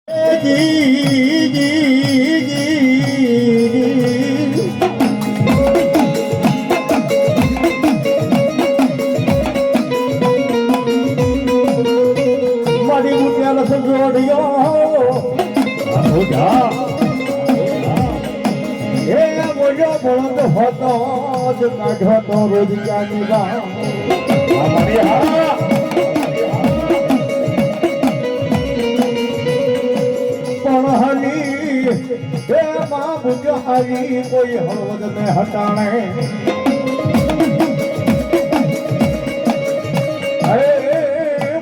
મારી મુઠિયાનો સંજોડ્યો એ બોલ્યો બોલો તો હોતો જ કાઢો તો રોજ ક્યાંની બા પણ હની એ માં બુજો હારી કોઈ હળવદ ને હટાણે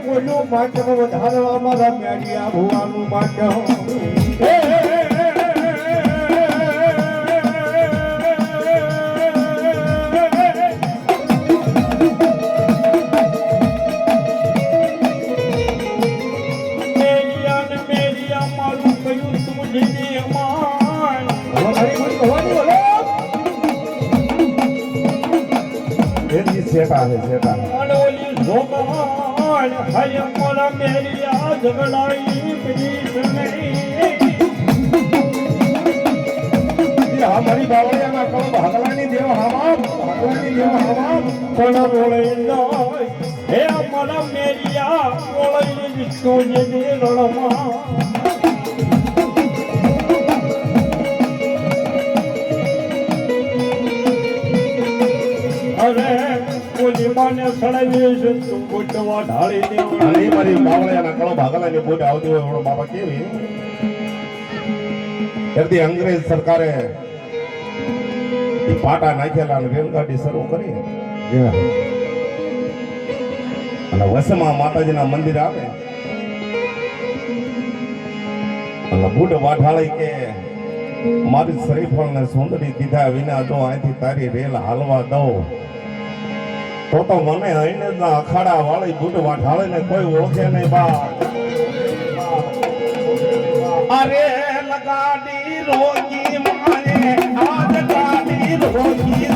બોલ્યું માટો વધારવા મારા મેળિયા ભુવાનું માટો सेटा है सेटा अनोली झोमान हय मोरा मेरिया झगड़ाई प्रीत नहीं ये हमारी बावड़िया ना कल भागलानी देव हमाम पण बोले नय हे मोरा मेरिया बोले जिसको ये दे रळमा अरे કોલી માને સડાવી છે તું બોટવા ઢાળી દે અને મારી બાવળિયાના કળો ભાગલાની બોટ આવતી હોય ઓળો બાબા કેવી એથી અંગ્રેજ સરકારે પાટા નાખેલા અને રેલગાડી શરૂ કરી અને વસમાં માતાજીના મંદિર આવે અને બુટ વાઢાળી કે મારી શરીફળને સુંદરી દીધા વિના જો અહીંથી તારી રેલ હાલવા દઉં તો મને અહીંને અખાડા વાળી બુટ વાઢાળે ને કોઈ ઓળખે નહીં બા અરે લગાડી રોગી માને આજ ગાડી રોગી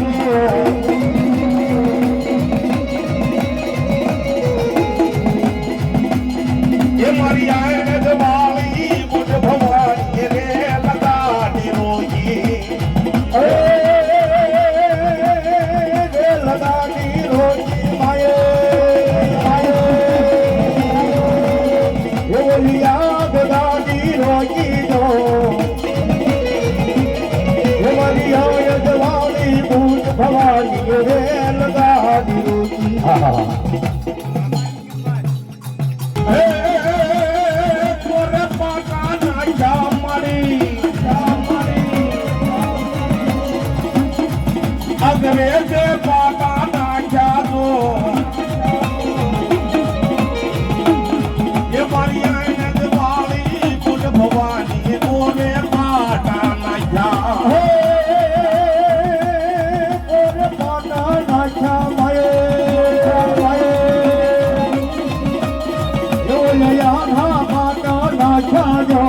એ મારી આયને જ વાળી બુટ ભવાની રે લગાડી રોગી લગાડી રોજી માયે ઓલિયા ગદાડી રોજી દો મારી હોય જવાળી ભૂત ભવાની રે લગાડી રોજી કોરે પાકા નાખ્યા મારી અંગ્રેજે પાટા નાખ્યા તો એ મારી આઈને વાળી કુટ ભવાની કોને પાટા નાખ્યા કોને પાટા નાખ્યા માયે ઓલિયા ના પાટા નાખ્યા જો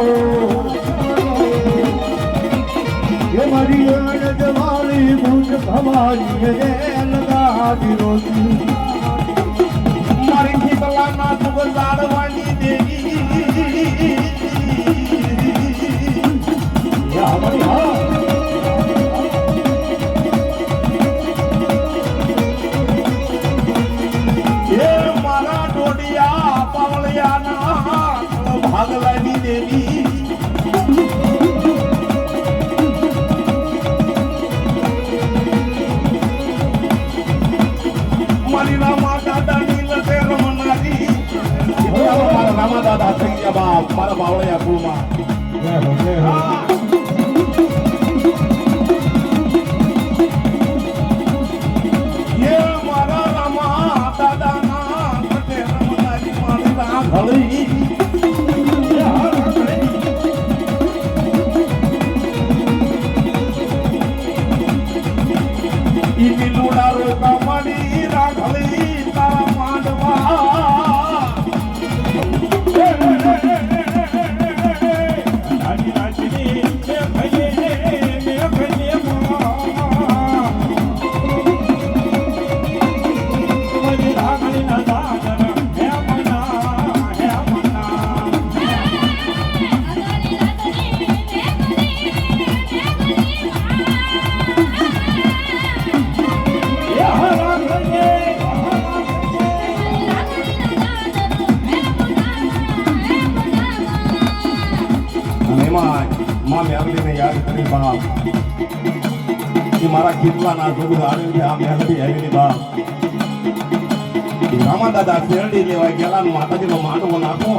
ये मरी जवाली भूत भवानी रे लगाडी रोटी મારી ખીતલા ના તુગ લાડવાની દેવી યા હમારી હા એ મારા ડોડિયા પાવળિયાના ભાગલાની દેવી મારી રામા દાદાની લટે રમનારી મારા રામા દાદા થઈ ગયા બાપ મારા બાવળિયા કુળમાં એ મારા રામા દાદાના લટે રમનારી મારી રાઘળી ઈની લોડા રોકા મળી રાઘળી તારા માંડવા નાની નાની મહેમાન માં મેલડીને યાદ કરી બાપ એ મારા કેટલાના દુઃખ આવ્યું છે આ મેલડી આવેલી બાપ રામા દાદા શેરડી લેવા ગયેલા માતાજીનો માંડવો નાખો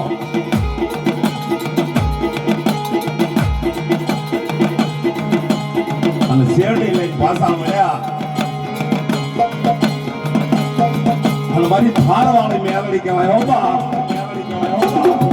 અને શેરડી લઈને પાછા મળ્યા અને મારી થાર વાળી મેલડી કહેવાય હો બાપ મેલડી કહેવાય હો બાપ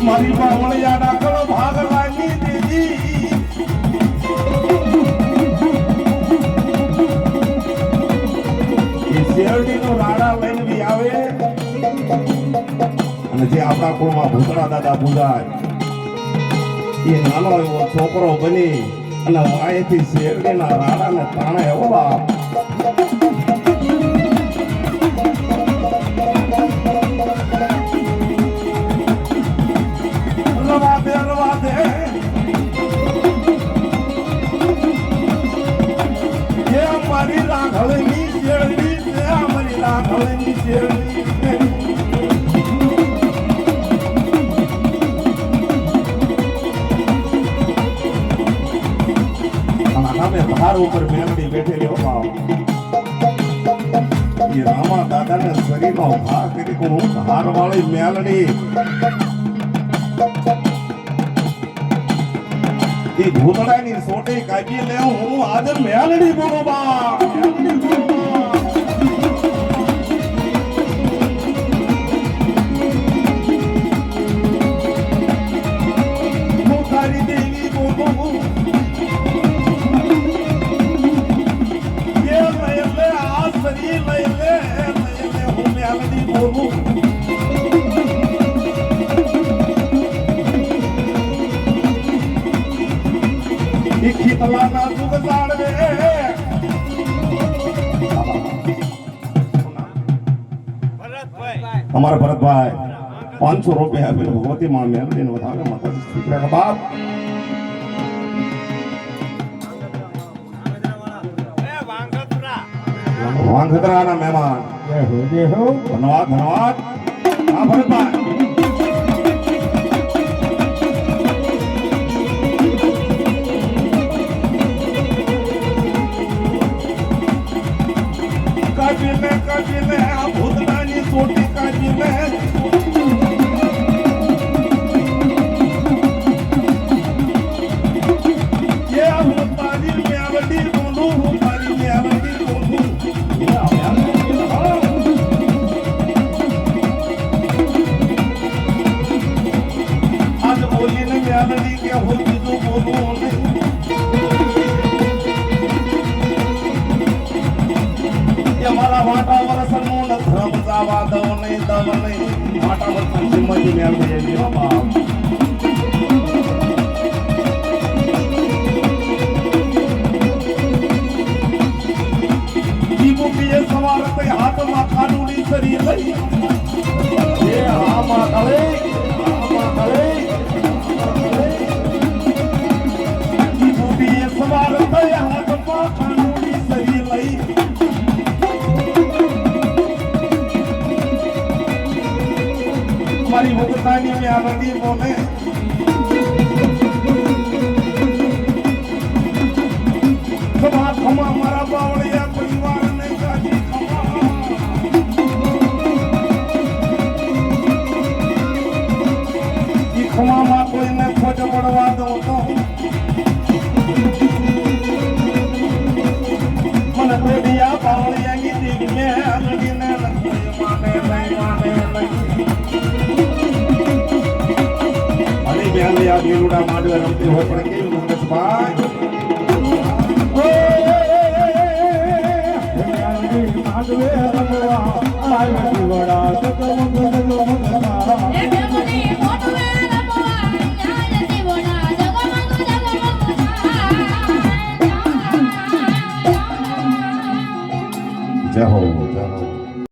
મારી બાવળિયા ડાકડો ભાગ લાગી દીધી એ શેરડીનો રાડા લઈને બી આવે અને જે આપણા કુળમાં ભૂતળા દાદા પૂજાય એ નાનો એવો છોકરો બની અને વાયેથી શેરડીના રાડાને તાણે એવો બાપ મારી રાઘવની શેરડી છે મારી રાઘવની શેરડી ધાર ઉપર મેલડી બેઠેલી હો બાપ એ રામા દાદાને શરીરનો ભાર કરી હું ધાર વાળી મેલડી એ ભૂતળાની સોટી કાઢી લે હું આજે મેલડી બોલો બા મેલડી બોલો હું તારી દેવી બોલો એ લઈ લે આ શરીર લઈ લે હું મેલડી બોલું ખીતલાના સુખ જાણવે અમારા ભરતભાઈ 500 રૂપિયા આપીને ભગવતી માં મેલડીને વધારે માતાજી સ્વીકાર બાપ વાંગધરાના મહેમાન ધન્યવાદ ધન્યવાદ હા ભરતભાઈ કાજીને આ ભૂતડાની સોટી કાજીને એ હું તારી મેલડી બોલું હું તારી મેલડી બોલું આજ બોલીને મેલડી કે હું બીજું બોલું નહીં મારા વાટા વરસનું ધર્મ જાવા દવ નહીં વાટા વરસન સિંહજી મેળવી જઈ હો બાપ જીબુકીએ સવાર થઈ હાથમાં ખાડુડી સરી લઈ એ આમાં ગળે જીબુકીએ સવાર થઈ હાથમાં ખાડુડી સરી લઈ મારી ભૂતતાની મેલડી બોલે ખમા ખમા મારા બાવળિયા પરિવારને કાઢી ખમા ઈ ખમામાં કોઈને ખોટ પડવા દઉં તો મને બેડિયા બાવળિયાની દીક મેલડીને માને મેલડી આ ગીલુડા માંડવે રમતી હોય પણ કેવી મંગસભાઈ માંડવે રમવા આવી વડા જય હો જય હો